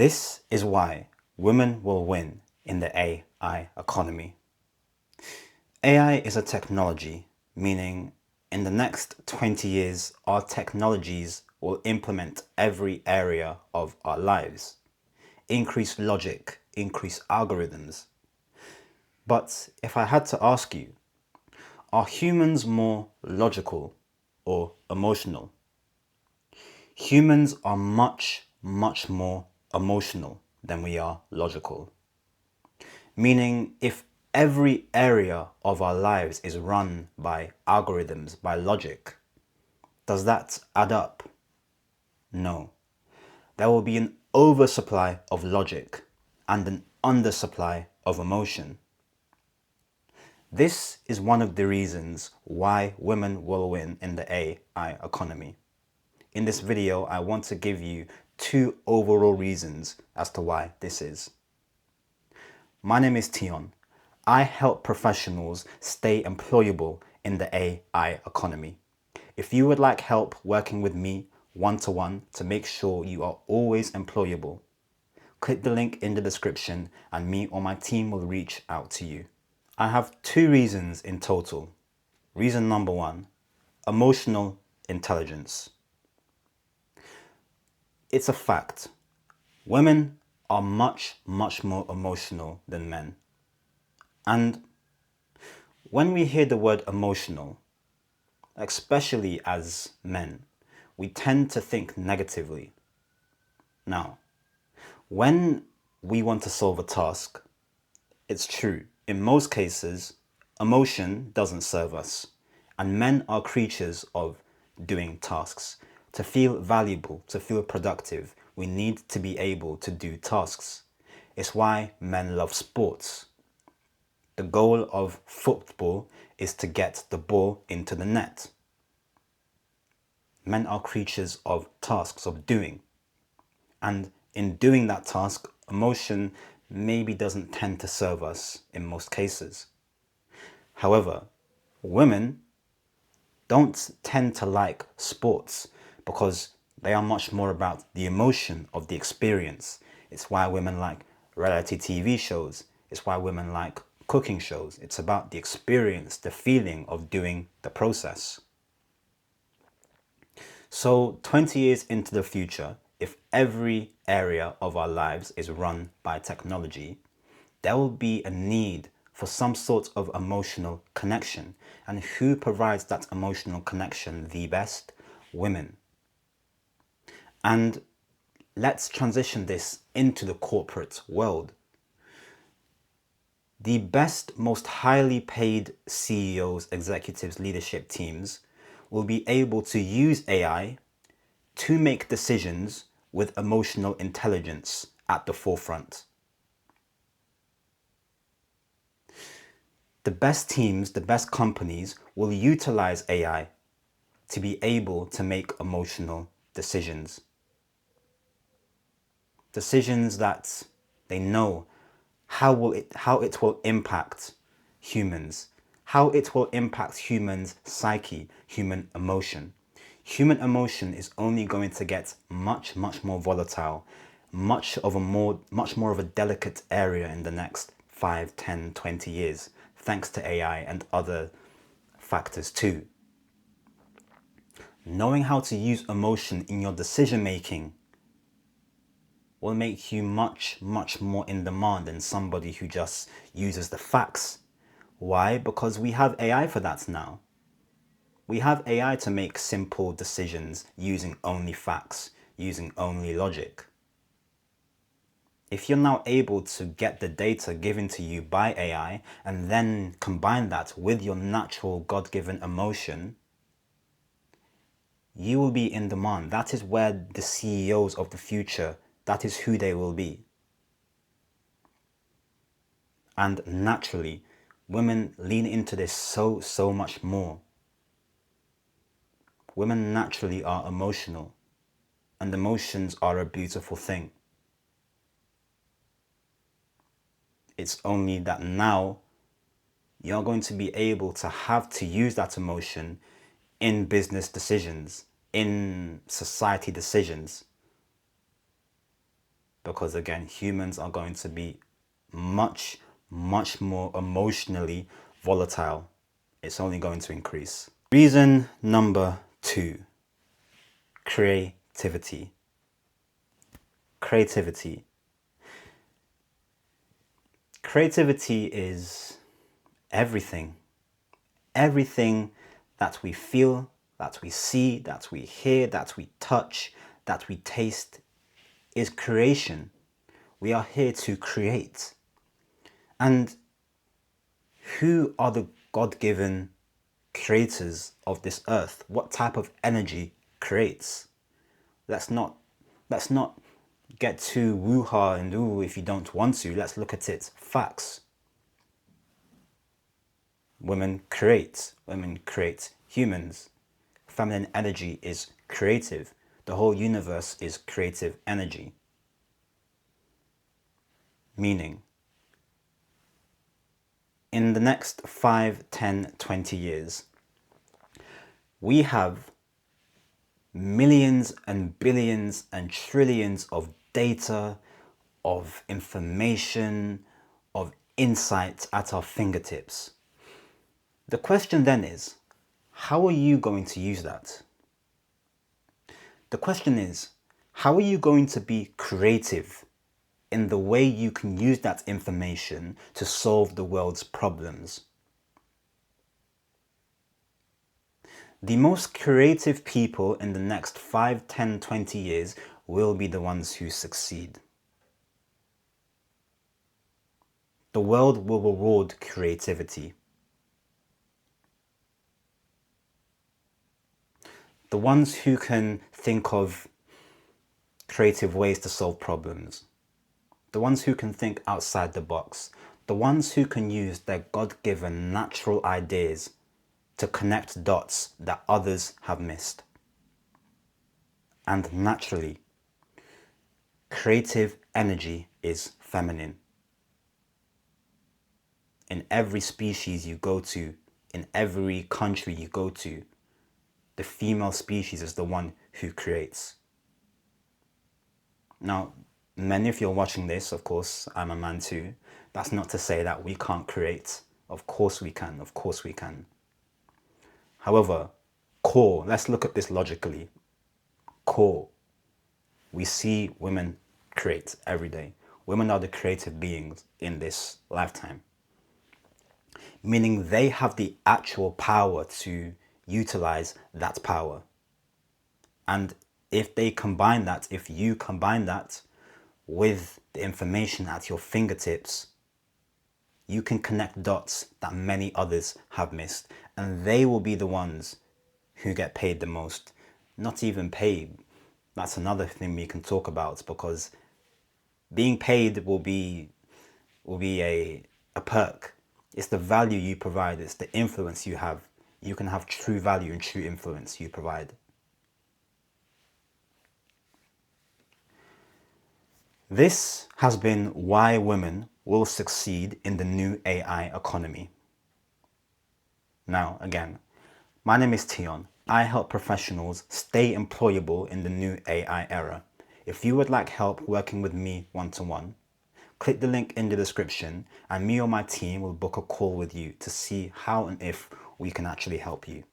This is why women will win in the AI economy. AI is a technology, meaning in the next 20 years, our technologies will implement every area of our lives. Increase logic, increase algorithms. But if I had to ask you, are humans more logical or emotional? Humans are much more emotional than we are logical. Meaning, if every area of our lives is run by algorithms, by logic, does that add up? No. There will be an oversupply of logic and an undersupply of emotion. This is one of the reasons why women will win in the AI economy. In this video, I want to give you 2 overall reasons as to why this is. My name is Tion. I help professionals stay employable in the AI economy. If you would like help working with me one-to-one to make sure you are always employable, click the link in the description and me or my team will reach out to you. I have 2 reasons in total. Reason number 1, emotional intelligence. It's a fact. Women are much more emotional than men. And when we hear the word emotional, especially as men, we tend to think negatively. Now, when we want to solve a task, it's true. In most cases, emotion doesn't serve us. And men are creatures of doing tasks. To feel valuable, to feel productive, we need to be able to do tasks. It's why men love sports. The goal of football is to get the ball into the net. Men are creatures of tasks, of doing. And in doing that task, emotion maybe doesn't tend to serve us in most cases. However, women don't tend to like sports because they are much more about the emotion of the experience. It's why women like reality TV shows. It's why women like cooking shows. It's about the experience, the feeling of doing the process. So 20 years into the future, if every area of our lives is run by technology, there will be a need for some sort of emotional connection. And who provides that emotional connection the best? Women. And let's transition this into the corporate world. The best, most highly paid CEOs, executives, leadership teams will be able to use AI to make decisions with emotional intelligence at the forefront. The best teams, the best companies will utilize AI to be able to make emotional decisions. Decisions that they know how it will impact humans, how it will impact humans' psyche, human emotion. Human emotion is only going to get much more volatile, much more of a delicate area in the next 5, 10, 20 years, thanks to AI and other factors too. Knowing how to use emotion in your decision making will make you much more in demand than somebody who just uses the facts. Why? Because we have AI for that now. We have AI to make simple decisions using only facts, using only logic. If you're now able to get the data given to you by AI and then combine that with your natural God-given emotion, you will be in demand. That is where the CEOs of the future, that is who they will be. And naturally, women lean into this so much more. Women naturally are emotional, and emotions are a beautiful thing. It's only that now you're going to be able to have to use that emotion in business decisions, in society decisions. because again, humans are going to be much, much more emotionally volatile. It's only going to increase. Reason number 2, creativity. Creativity. Creativity is everything. Everything that we feel, that we see, that we hear, that we touch, that we taste is creation. We are here to create. And who are the God-given creators of this earth? What type of energy creates? Let's not get too woo-ha and ooh if you don't want to. Let's look at it. Facts. Women create humans. Feminine energy is creative. The whole universe is creative energy. Meaning, in the next 5, 10, 20 years, we have millions and billions and trillions of data, of information, of insight at our fingertips. The question then is, how are you going to use that? The question is, how are you going to be creative in the way you can use that information to solve the world's problems? The most creative people in the next 5, 10, 20 years will be the ones who succeed. The world will reward creativity. The ones who can think of creative ways to solve problems. The ones who can think outside the box. The ones who can use their God-given natural ideas to connect dots that others have missed. And naturally, creative energy is feminine. In every species you go to, in every country you go to, the female species is the one who creates. Now, men, if you're watching this, of course, I'm a man too. That's not to say that we can't create. Of course we can. Of course we can. However, core, let's look at this logically. Core, we see women create every day. Women are the creative beings in this lifetime. Meaning they have the actual power to utilize that power. And if they combine that, if you combine that with the information at your fingertips, you can connect dots that many others have missed. And they will be the ones who get paid the most. Not even paid. That's another thing we can talk about, because being paid will be a perk. It's the value you provide. It's the influence you have. You can have true value and true influence you provide. This has been why women will succeed in the new AI economy. Now, again, my name is Tion. I help professionals stay employable in the new AI era. If you would like help working with me one-to-one, click the link in the description and me or my team will book a call with you to see how and if we can actually help you.